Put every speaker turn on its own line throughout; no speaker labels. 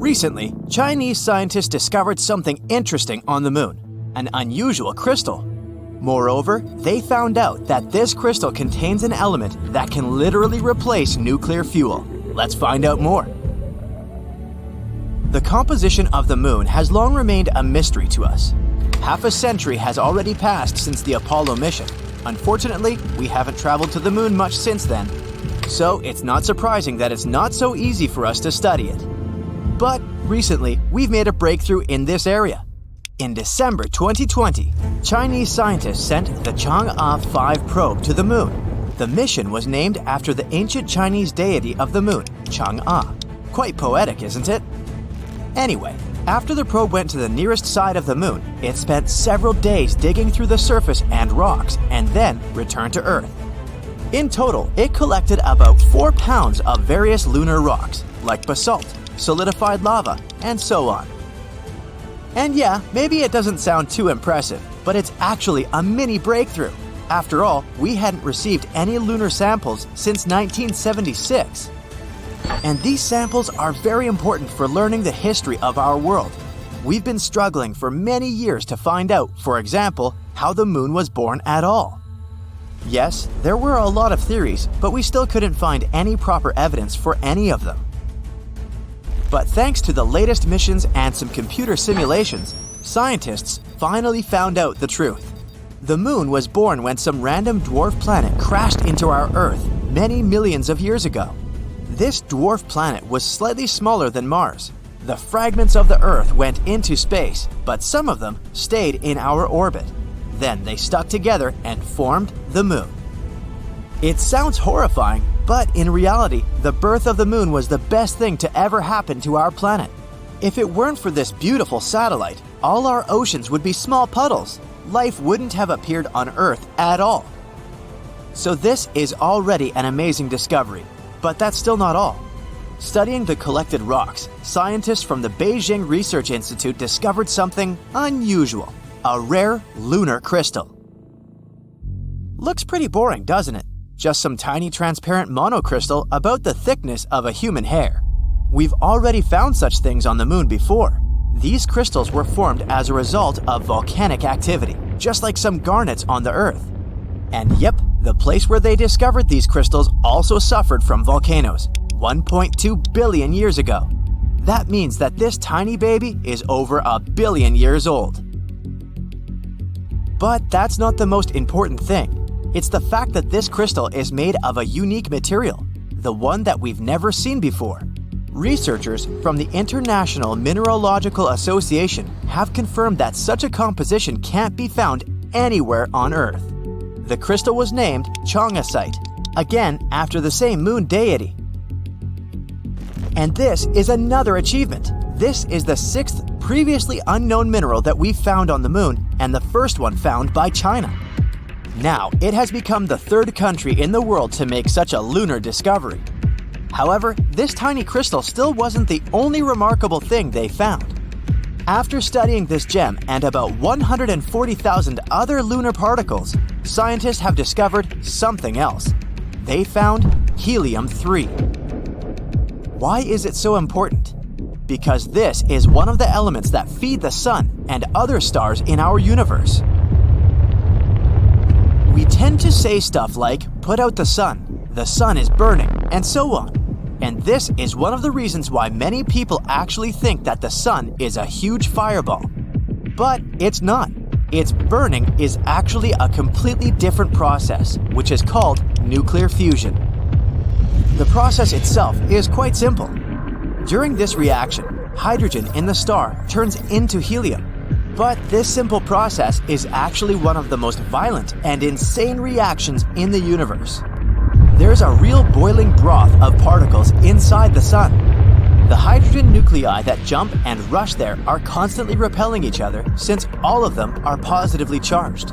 Recently, Chinese scientists discovered something interesting on the moon, an unusual crystal. Moreover, they found out that this crystal contains an element that can literally replace nuclear fuel. Let's find out more. The composition of the moon has long remained a mystery to us. Half a century has already passed since the Apollo mission. Unfortunately, we haven't traveled to the moon much since then, so it's not surprising that it's not so easy for us to study it. But recently, we've made a breakthrough in this area. In December 2020, Chinese scientists sent the Chang'e 5 probe to the moon. The mission was named after the ancient Chinese deity of the moon, Chang'e. Quite poetic, isn't it? Anyway, after the probe went to the nearest side of the moon, it spent several days digging through the surface and rocks and then returned to Earth. In total, it collected about 4 pounds of various lunar rocks, like basalt, solidified lava, and so on. And yeah, maybe it doesn't sound too impressive, but it's actually a mini breakthrough. After all, we hadn't received any lunar samples since 1976. And these samples are very important for learning the history of our world. We've been struggling for many years to find out, for example, how the moon was born at all. Yes, there were a lot of theories, but we still couldn't find any proper evidence for any of them. But thanks to the latest missions and some computer simulations, scientists finally found out the truth. The moon was born when some random dwarf planet crashed into our Earth many millions of years ago. This dwarf planet was slightly smaller than Mars. The fragments of the Earth went into space, but some of them stayed in our orbit. Then they stuck together and formed the moon. It sounds horrifying, but in reality, the birth of the moon was the best thing to ever happen to our planet. If it weren't for this beautiful satellite, all our oceans would be small puddles. Life wouldn't have appeared on Earth at all. So this is already an amazing discovery, but that's still not all. Studying the collected rocks, scientists from the Beijing Research Institute discovered something unusual, a rare lunar crystal. Looks pretty boring, doesn't it? Just some tiny transparent monocrystal about the thickness of a human hair. We've already found such things on the moon before. These crystals were formed as a result of volcanic activity, just like some garnets on the Earth. And yep, the place where they discovered these crystals also suffered from volcanoes 1.2 billion years ago. That means that this tiny baby is over 1 billion years old. But that's not the most important thing. It's the fact that this crystal is made of a unique material, the one that we've never seen before. Researchers from the International Mineralogical Association have confirmed that such a composition can't be found anywhere on Earth. The crystal was named Chang'e, again after the same moon deity. And this is another achievement. This is the 6th previously unknown mineral that we've found on the moon and the first one found by China. Now, it has become the 3rd country in the world to make such a lunar discovery. However, this tiny crystal still wasn't the only remarkable thing they found. After studying this gem and about 140,000 other lunar particles, scientists have discovered something else. They found helium-3. Why is it so important? Because this is one of the elements that feed the sun and other stars in our universe. We tend to say stuff like, put out the sun is burning, and so on. And this is one of the reasons why many people actually think that the sun is a huge fireball. But it's not. Its burning is actually a completely different process, which is called nuclear fusion. The process itself is quite simple. During this reaction, hydrogen in the star turns into helium. But this simple process is actually one of the most violent and insane reactions in the universe. There's a real boiling broth of particles inside the sun. The hydrogen nuclei that jump and rush there are constantly repelling each other since all of them are positively charged.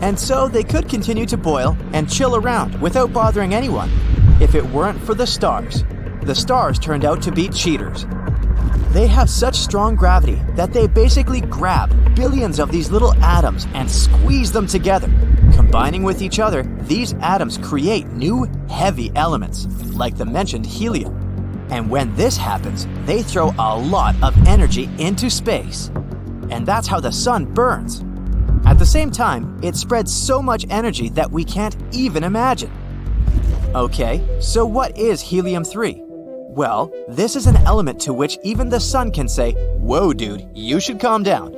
And so they could continue to boil and chill around without bothering anyone if it weren't for the stars. The stars turned out to be cheaters. They have such strong gravity that they basically grab billions of these little atoms and squeeze them together. Combining with each other, these atoms create new heavy elements, like the mentioned helium. And when this happens, they throw a lot of energy into space. And that's how the sun burns. At the same time, it spreads so much energy that we can't even imagine. Okay, so what is helium-3? Well, this is an element to which even the sun can say, "Whoa dude, you should calm down."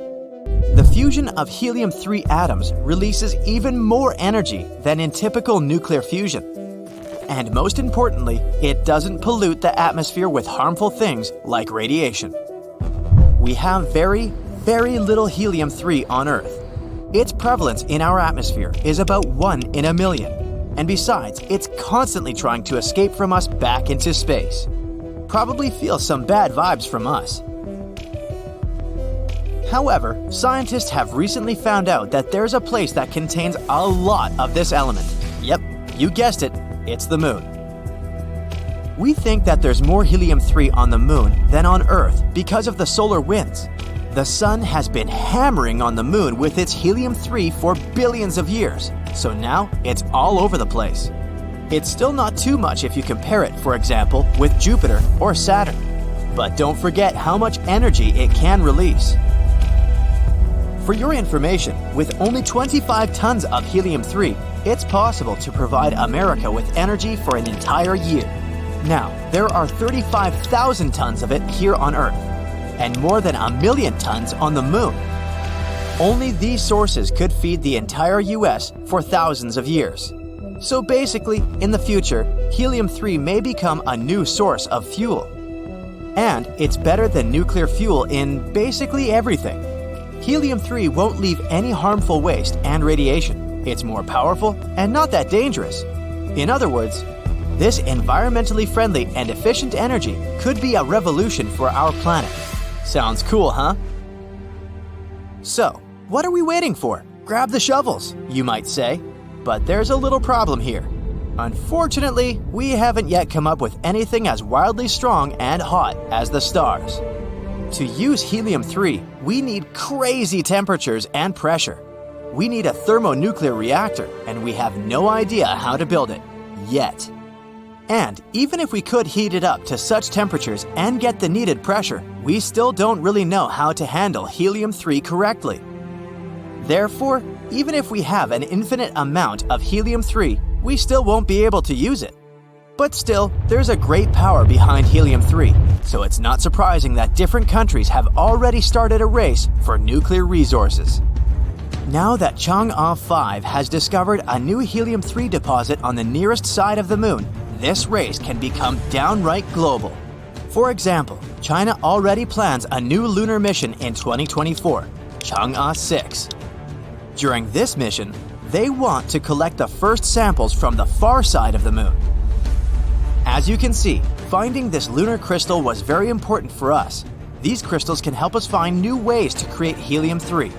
The fusion of helium-3 atoms releases even more energy than in typical nuclear fusion. And most importantly, it doesn't pollute the atmosphere with harmful things like radiation. We have very, very little helium-3 on Earth. Its prevalence in our atmosphere is about 1 in a million. And besides, it's constantly trying to escape from us back into space. Probably feels some bad vibes from us. However, scientists have recently found out that there's a place that contains a lot of this element. Yep, you guessed it, it's the moon. We think that there's more helium-3 on the moon than on Earth because of the solar winds. The sun has been hammering on the moon with its helium-3 for billions of years, so now it's all over the place. It's still not too much if you compare it, for example, with Jupiter or Saturn. But don't forget how much energy it can release. For your information, with only 25 tons of helium-3, it's possible to provide America with energy for an entire year. Now, there are 35,000 tons of it here on Earth, and more than 1 million tons on the moon. Only these sources could feed the entire US for thousands of years. So basically, in the future, helium-3 may become a new source of fuel. And it's better than nuclear fuel in basically everything. Helium-3 won't leave any harmful waste and radiation. It's more powerful and not that dangerous. In other words, this environmentally friendly and efficient energy could be a revolution for our planet. Sounds cool, huh? So, what are we waiting for? Grab the shovels, you might say. But there's a little problem here. Unfortunately, we haven't yet come up with anything as wildly strong and hot as the stars. To use helium-3, we need crazy temperatures and pressure. We need a thermonuclear reactor, and we have no idea how to build it, yet. And even if we could heat it up to such temperatures and get the needed pressure, we still don't really know how to handle helium-3 correctly. Therefore, even if we have an infinite amount of helium-3, we still won't be able to use it. But still, there's a great power behind helium-3, so it's not surprising that different countries have already started a race for nuclear resources. Now that Chang'e 5 has discovered a new helium-3 deposit on the nearest side of the moon, this race can become downright global. For example, China already plans a new lunar mission in 2024, Chang'e 6. During this mission, they want to collect the first samples from the far side of the moon. As you can see, finding this lunar crystal was very important for us. These crystals can help us find new ways to create helium-3.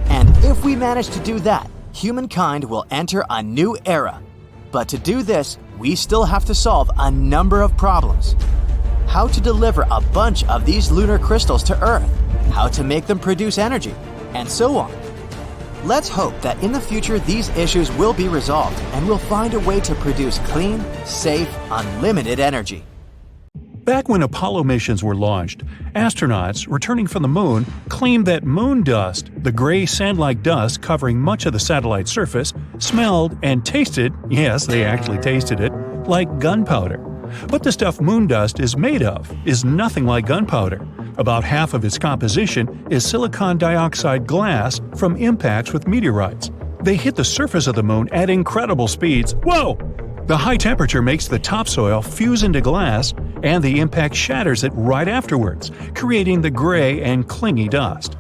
And if we manage to do that, humankind will enter a new era. But to do this, we still have to solve a number of problems. How to deliver a bunch of these lunar crystals to Earth, how to make them produce energy, and so on. Let's hope that in the future these issues will be resolved and we'll find a way to produce clean, safe, unlimited energy.
Back when Apollo missions were launched, astronauts returning from the moon claimed that moon dust, the gray sand-like dust covering much of the satellite surface, smelled and tasted, yes, they actually tasted it, like gunpowder. What the stuff moon dust is made of is nothing like gunpowder. About half of its composition is silicon dioxide glass from impacts with meteorites. They hit the surface of the moon at incredible speeds. Whoa! The high temperature makes the topsoil fuse into glass, and the impact shatters it right afterwards, creating the gray and clingy dust.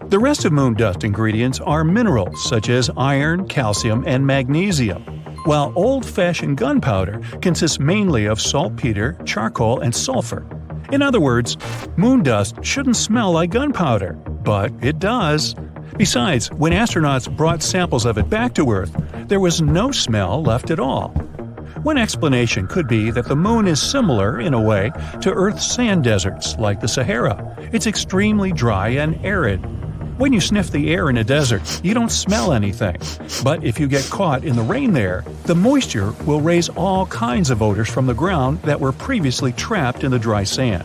The rest of moon dust ingredients are minerals such as iron, calcium, and magnesium, while old-fashioned gunpowder consists mainly of saltpeter, charcoal, and sulfur. In other words, moon dust shouldn't smell like gunpowder, but it does. Besides, when astronauts brought samples of it back to Earth, there was no smell left at all. One explanation could be that the moon is similar, in a way, to Earth's sand deserts, like the Sahara. It's extremely dry and arid. When you sniff the air in a desert, you don't smell anything. But if you get caught in the rain there, the moisture will raise all kinds of odors from the ground that were previously trapped in the dry sand.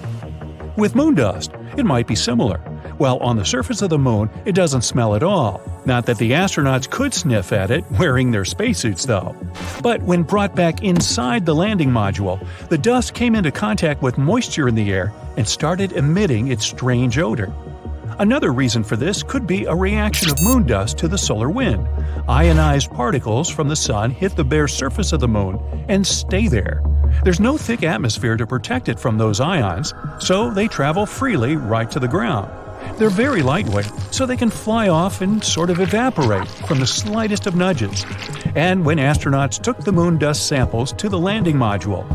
With moon dust, it might be similar. While on the surface of the moon, it doesn't smell at all. Not that the astronauts could sniff at it wearing their spacesuits, though. But when brought back inside the landing module, the dust came into contact with moisture in the air and started emitting its strange odor. Another reason for this could be a reaction of moon dust to the solar wind. Ionized particles from the sun hit the bare surface of the moon and stay there. There's no thick atmosphere to protect it from those ions, so they travel freely right to the ground. They're very lightweight, so they can fly off and sort of evaporate from the slightest of nudges. And when astronauts took the moon dust samples to the landing module,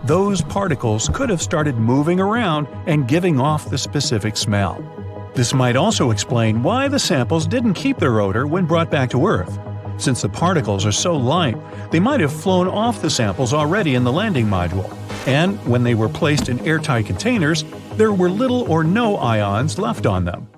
those particles could have started moving around and giving off the specific smell. This might also explain why the samples didn't keep their odor when brought back to Earth. Since the particles are so light, they might have flown off the samples already in the landing module, and when they were placed in airtight containers, there were little or no ions left on them.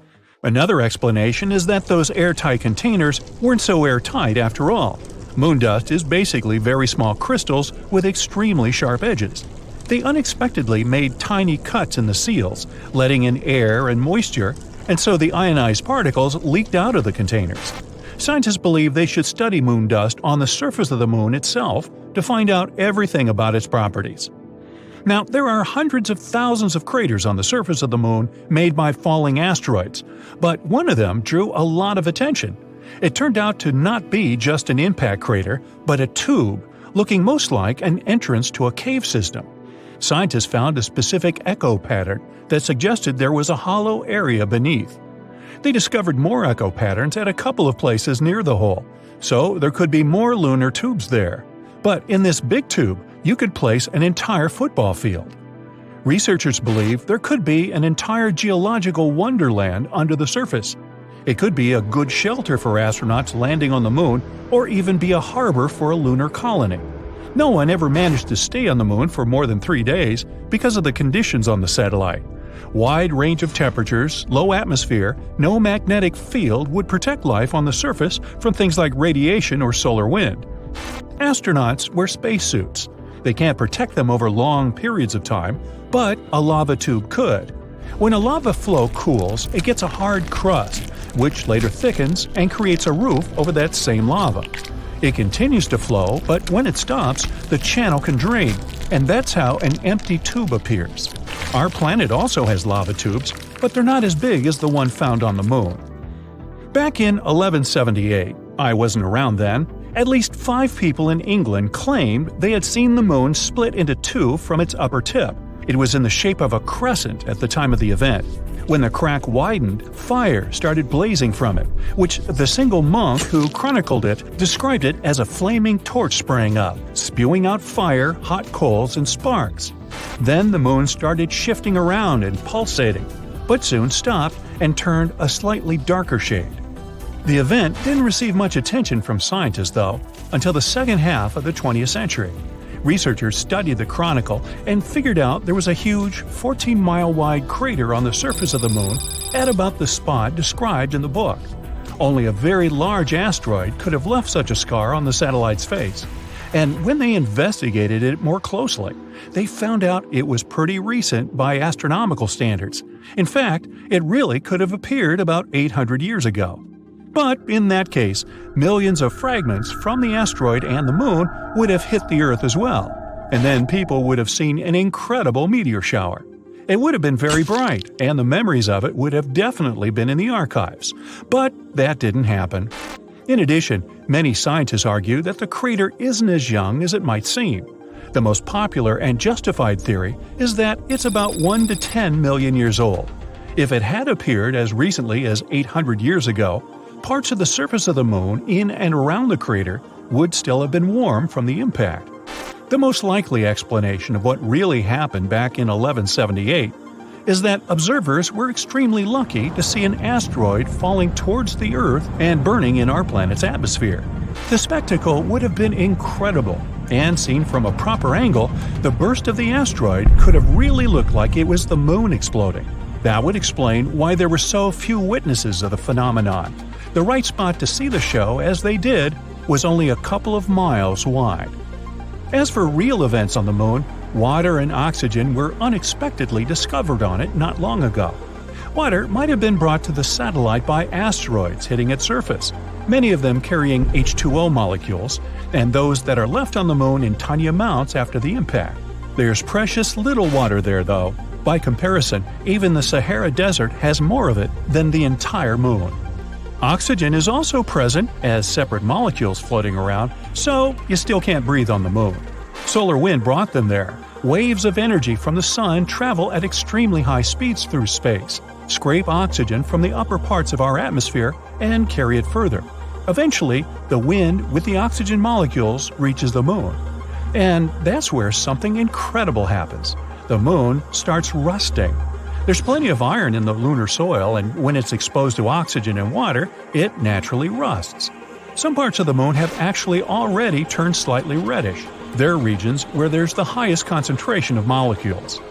Another explanation is that those airtight containers weren't so airtight after all. Moon dust is basically very small crystals with extremely sharp edges. They unexpectedly made tiny cuts in the seals, letting in air and moisture, and so the ionized particles leaked out of the containers. Scientists believe they should study moon dust on the surface of the moon itself to find out everything about its properties. Now, there are hundreds of thousands of craters on the surface of the moon made by falling asteroids, but one of them drew a lot of attention. It turned out to not be just an impact crater, but a tube, looking most like an entrance to a cave system. Scientists found a specific echo pattern that suggested there was a hollow area beneath. They discovered more echo patterns at a couple of places near the hole, so there could be more lunar tubes there. But in this big tube, you could place an entire football field. Researchers believe there could be an entire geological wonderland under the surface. It could be a good shelter for astronauts landing on the moon, or even be a harbor for a lunar colony. No one ever managed to stay on the moon for more than 3 days because of the conditions on the satellite. Wide range of temperatures, low atmosphere, no magnetic field would protect life on the surface from things like radiation or solar wind. Astronauts wear spacesuits. They can't protect them over long periods of time, but a lava tube could. When a lava flow cools, it gets a hard crust, which later thickens and creates a roof over that same lava. It continues to flow, but when it stops, the channel can drain, and that's how an empty tube appears. Our planet also has lava tubes, but they're not as big as the one found on the moon. Back in 1178, I wasn't around then, at least 5 people in England claimed they had seen the moon split into 2 from its upper tip. It was in the shape of a crescent at the time of the event. When the crack widened, fire started blazing from it, which the single monk who chronicled it described it as a flaming torch sprang up, spewing out fire, hot coals, and sparks. Then the moon started shifting around and pulsating, but soon stopped and turned a slightly darker shade. The event didn't receive much attention from scientists, though, until the second half of the 20th century. Researchers studied the chronicle and figured out there was a huge 14-mile-wide crater on the surface of the moon at about the spot described in the book. Only a very large asteroid could have left such a scar on the satellite's face. And when they investigated it more closely, they found out it was pretty recent by astronomical standards. In fact, it really could have appeared about 800 years ago. But in that case, millions of fragments from the asteroid and the moon would have hit the Earth as well, and then people would have seen an incredible meteor shower. It would have been very bright, and the memories of it would have definitely been in the archives. But that didn't happen. In addition, many scientists argue that the crater isn't as young as it might seem. The most popular and justified theory is that it's about 1 to 10 million years old. If it had appeared as recently as 800 years ago, parts of the surface of the moon in and around the crater would still have been warm from the impact. The most likely explanation of what really happened back in 1178 is that observers were extremely lucky to see an asteroid falling towards the Earth and burning in our planet's atmosphere. The spectacle would have been incredible, and seen from a proper angle, the burst of the asteroid could have really looked like it was the moon exploding. That would explain why there were so few witnesses of the phenomenon. The right spot to see the show, as they did, was only a couple of miles wide. As for real events on the Moon, water and oxygen were unexpectedly discovered on it not long ago. Water might have been brought to the satellite by asteroids hitting its surface, many of them carrying H2O molecules, and those that are left on the Moon in tiny amounts after the impact. There's precious little water there, though. By comparison, even the Sahara Desert has more of it than the entire Moon. Oxygen is also present as separate molecules floating around, so you still can't breathe on the Moon. Solar wind brought them there. Waves of energy from the Sun travel at extremely high speeds through space, scrape oxygen from the upper parts of our atmosphere, and carry it further. Eventually, the wind with the oxygen molecules reaches the Moon. And that's where something incredible happens. The Moon starts rusting. There's plenty of iron in the lunar soil, and when it's exposed to oxygen and water, it naturally rusts. Some parts of the Moon have actually already turned slightly reddish. They're regions where there's the highest concentration of molecules.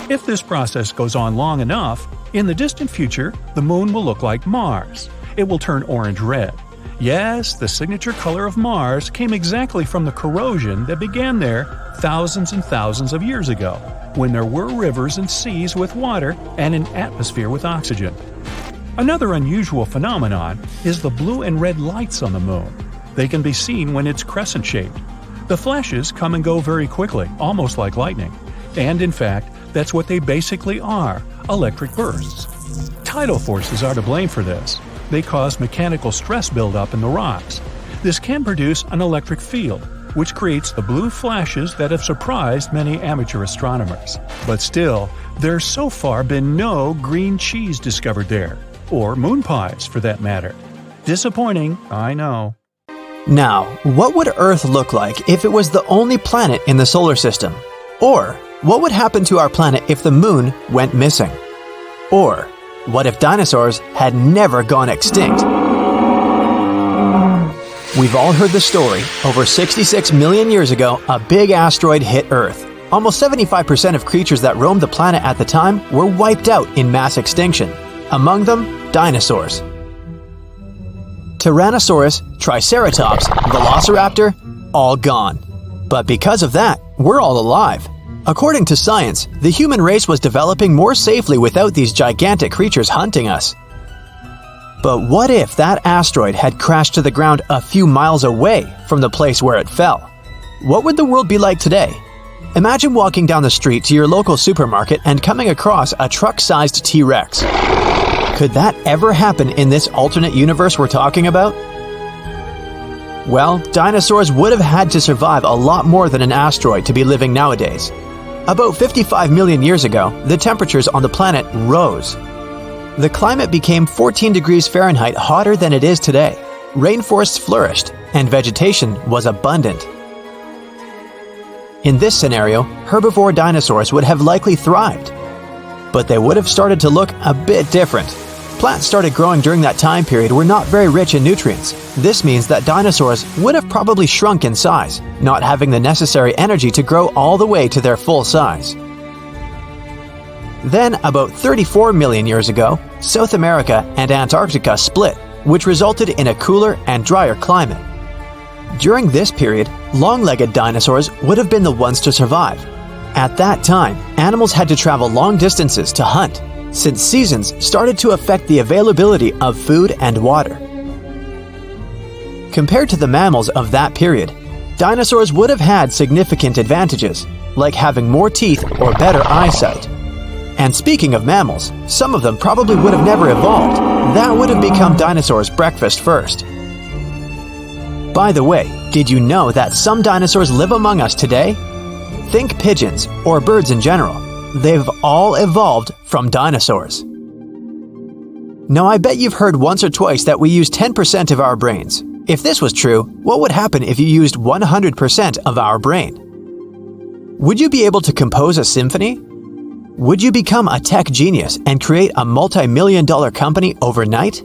If this process goes on long enough, in the distant future, the Moon will look like Mars. It will turn orange-red. Yes, the signature color of Mars came exactly from the corrosion that began there thousands and thousands of years ago, when there were rivers and seas with water and an atmosphere with oxygen. Another unusual phenomenon is the blue and red lights on the Moon. They can be seen when it's crescent-shaped. The flashes come and go very quickly, almost like lightning. And in fact, that's what they basically are, electric bursts. Tidal forces are to blame for this. They cause mechanical stress buildup in the rocks. This can produce an electric field, which creates the blue flashes that have surprised many amateur astronomers. But still, there's so far been no green cheese discovered there, or moon pies for that matter. Disappointing, I know.
Now, what would Earth look like if it was the only planet in the solar system? Or, what would happen to our planet if the Moon went missing? Or, what if dinosaurs had never gone extinct? We've all heard the story. Over 66 million years ago, a big asteroid hit Earth. Almost 75% of creatures that roamed the planet at the time were wiped out in mass extinction. Among them, dinosaurs. Tyrannosaurus, Triceratops, Velociraptor, all gone. But because of that, we're all alive. According to science, the human race was developing more safely without these gigantic creatures hunting us. But what if that asteroid had crashed to the ground a few miles away from the place where it fell? What would the world be like today? Imagine walking down the street to your local supermarket and coming across a truck-sized T-Rex. Could that ever happen in this alternate universe we're talking about? Well, dinosaurs would have had to survive a lot more than an asteroid to be living nowadays. About 55 million years ago, the temperatures on the planet rose. The climate became 14 degrees Fahrenheit hotter than it is today. Rainforests flourished, and vegetation was abundant. In this scenario, herbivore dinosaurs would have likely thrived. But they would have started to look a bit different. Plants started growing during that time period were not very rich in nutrients. This means that dinosaurs would have probably shrunk in size, not having the necessary energy to grow all the way to their full size. Then, about 34 million years ago, South America and Antarctica split, which resulted in a cooler and drier climate. During this period, long-legged dinosaurs would have been the ones to survive. At that time, animals had to travel long distances to hunt, since seasons started to affect the availability of food and water. Compared to the mammals of that period, dinosaurs would have had significant advantages, like having more teeth or better eyesight. And speaking of mammals, some of them probably would have never evolved. That would have become dinosaurs' breakfast first. By the way, did you know that some dinosaurs live among us today? Think pigeons, or birds in general. They've all evolved from dinosaurs. Now, I bet you've heard once or twice that we use 10% of our brains. If this was true, what would happen if you used 100% of our brain? Would you be able to compose a symphony? Would you become a tech genius and create a multi-million-dollar company overnight?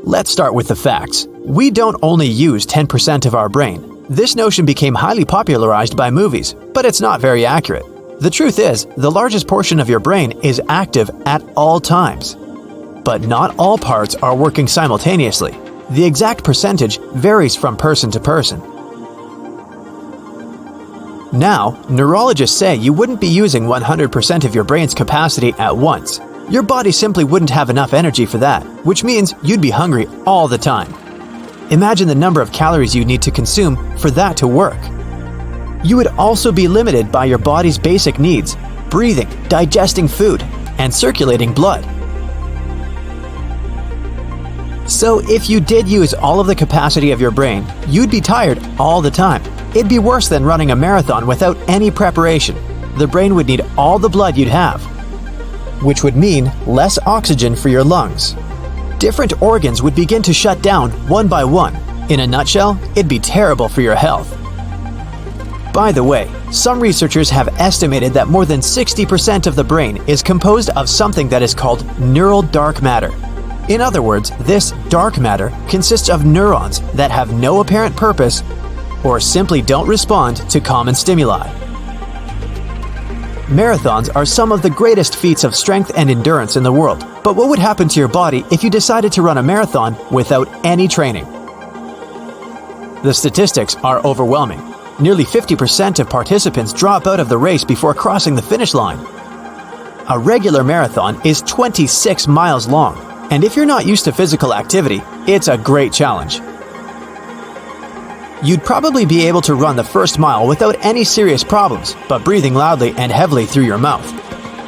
Let's start with the facts. We don't only use 10% of our brain. This notion became highly popularized by movies, but it's not very accurate. The truth is, the largest portion of your brain is active at all times. But not all parts are working simultaneously. The exact percentage varies from person to person. Now, neurologists say you wouldn't be using 100% of your brain's capacity at once. Your body simply wouldn't have enough energy for that, which means you'd be hungry all the time. Imagine the number of calories you need to consume for that to work. You would also be limited by your body's basic needs: breathing, digesting food, and circulating blood. So if you did use all of the capacity of your brain, you'd be tired all the time. It'd be worse than running a marathon without any preparation. The brain would need all the blood you'd have, which would mean less oxygen for your lungs. Different organs would begin to shut down one by one. In a nutshell, it'd be terrible for your health. By the way, some researchers have estimated that more than 60% of the brain is composed of something that is called neural dark matter. In other words, this dark matter consists of neurons that have no apparent purpose or simply don't respond to common stimuli. Marathons are some of the greatest feats of strength and endurance in the world, but what would happen to your body if you decided to run a marathon without any training? The statistics are overwhelming. Nearly 50% of participants drop out of the race before crossing the finish line. A regular marathon is 26 miles long, and if you're not used to physical activity, it's a great challenge. You'd probably be able to run the first mile without any serious problems, but breathing loudly and heavily through your mouth.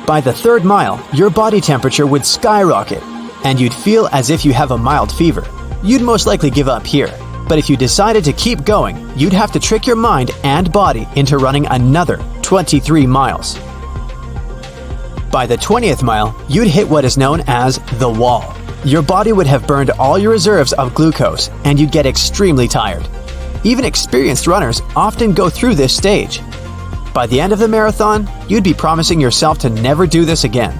By the third mile, your body temperature would skyrocket, and you'd feel as if you have a mild fever. You'd most likely give up here, but if you decided to keep going, you'd have to trick your mind and body into running another 23 miles. By the 20th mile, you'd hit what is known as the wall. Your body would have burned all your reserves of glucose, and you'd get extremely tired. Even experienced runners often go through this stage. By the end of the marathon, you'd be promising yourself to never do this again.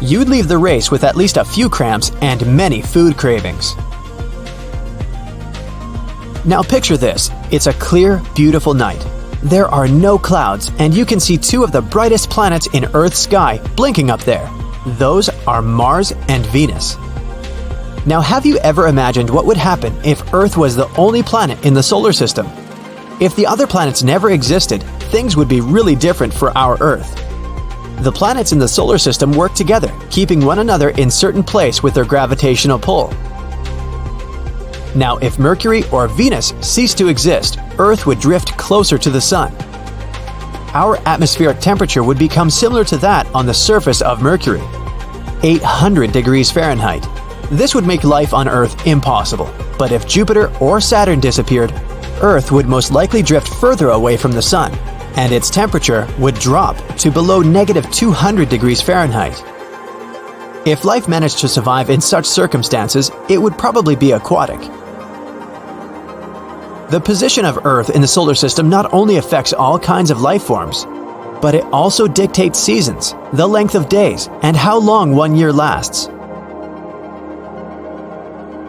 You'd leave the race with at least a few cramps and many food cravings. Now picture this. It's a clear, beautiful night. There are no clouds, and you can see two of the brightest planets in Earth's sky blinking up there. Those are Mars and Venus. Now, have you ever imagined what would happen if Earth was the only planet in the solar system? If the other planets never existed, things would be really different for our Earth. The planets in the solar system work together, keeping one another in certain place with their gravitational pull. Now, if Mercury or Venus ceased to exist, Earth would drift closer to the Sun. Our atmospheric temperature would become similar to that on the surface of Mercury, 800 degrees Fahrenheit. This would make life on Earth impossible, but if Jupiter or Saturn disappeared, Earth would most likely drift further away from the Sun, and its temperature would drop to below -200 degrees Fahrenheit. If life managed to survive in such circumstances, it would probably be aquatic. The position of Earth in the solar system not only affects all kinds of life forms, but it also dictates seasons, the length of days, and how long one year lasts.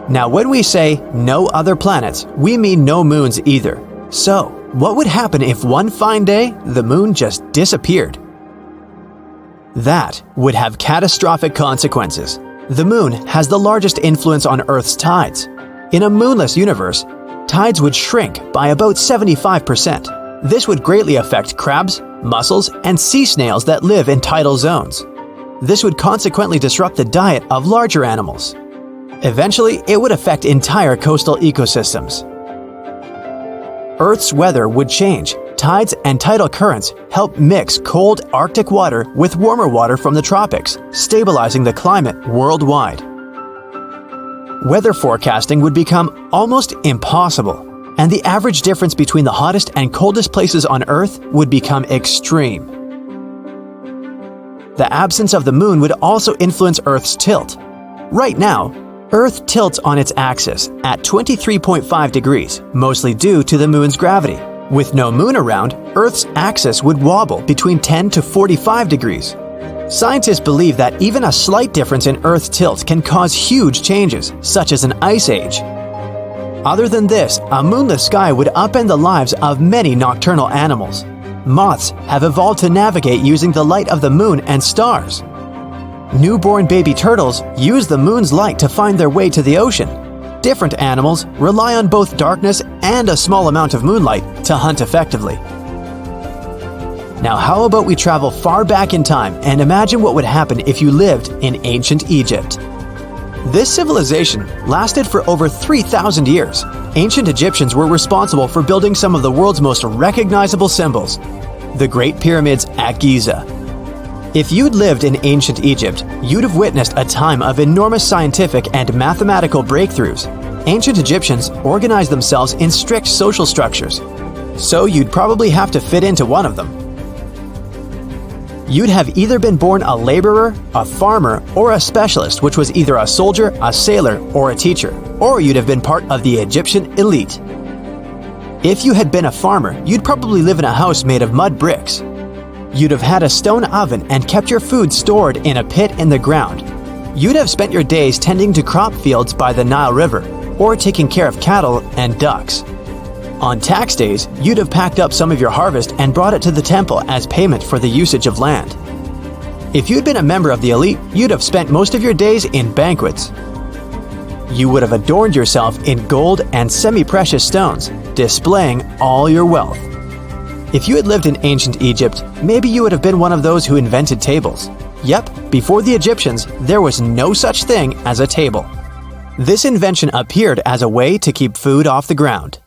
Now, when we say no other planets, we mean no moons either. So, what would happen if one fine day the moon just disappeared? That would have catastrophic consequences. The moon has the largest influence on Earth's tides. In a moonless universe, tides would shrink by about 75%. This would greatly affect crabs, mussels, and sea snails that live in tidal zones. This would consequently disrupt the diet of larger animals. Eventually, it would affect entire coastal ecosystems. Earth's weather would change. Tides and tidal currents help mix cold Arctic water with warmer water from the tropics, stabilizing the climate worldwide. Weather forecasting would become almost impossible, and the average difference between the hottest and coldest places on Earth would become extreme. The absence of the moon would also influence Earth's tilt. Right now, Earth tilts on its axis at 23.5 degrees, mostly due to the moon's gravity. With no moon around, Earth's axis would wobble between 10 to 45 degrees. Scientists believe that even a slight difference in Earth's tilt can cause huge changes, such as an ice age. Other than this, a moonless sky would upend the lives of many nocturnal animals. Moths have evolved to navigate using the light of the moon and stars. Newborn baby turtles use the moon's light to find their way to the ocean. Different animals rely on both darkness and a small amount of moonlight to hunt effectively. Now, how about we travel far back in time and imagine what would happen if you lived in ancient Egypt? This civilization lasted for over 3,000 years. Ancient Egyptians were responsible for building some of the world's most recognizable symbols, the Great Pyramids at Giza. If you'd lived in ancient Egypt, you'd have witnessed a time of enormous scientific and mathematical breakthroughs. Ancient Egyptians organized themselves in strict social structures, so you'd probably have to fit into one of them. You'd have either been born a laborer, a farmer, or a specialist, which was either a soldier, a sailor, or a teacher, or you'd have been part of the Egyptian elite. If you had been a farmer, you'd probably live in a house made of mud bricks. You'd have had a stone oven and kept your food stored in a pit in the ground. You'd have spent your days tending to crop fields by the Nile River, or taking care of cattle and ducks. On tax days, you'd have packed up some of your harvest and brought it to the temple as payment for the usage of land. If you'd been a member of the elite, you'd have spent most of your days in banquets. You would have adorned yourself in gold and semi-precious stones, displaying all your wealth. If you had lived in ancient Egypt, maybe you would have been one of those who invented tables. Yep, before the Egyptians, there was no such thing as a table. This invention appeared as a way to keep food off the ground.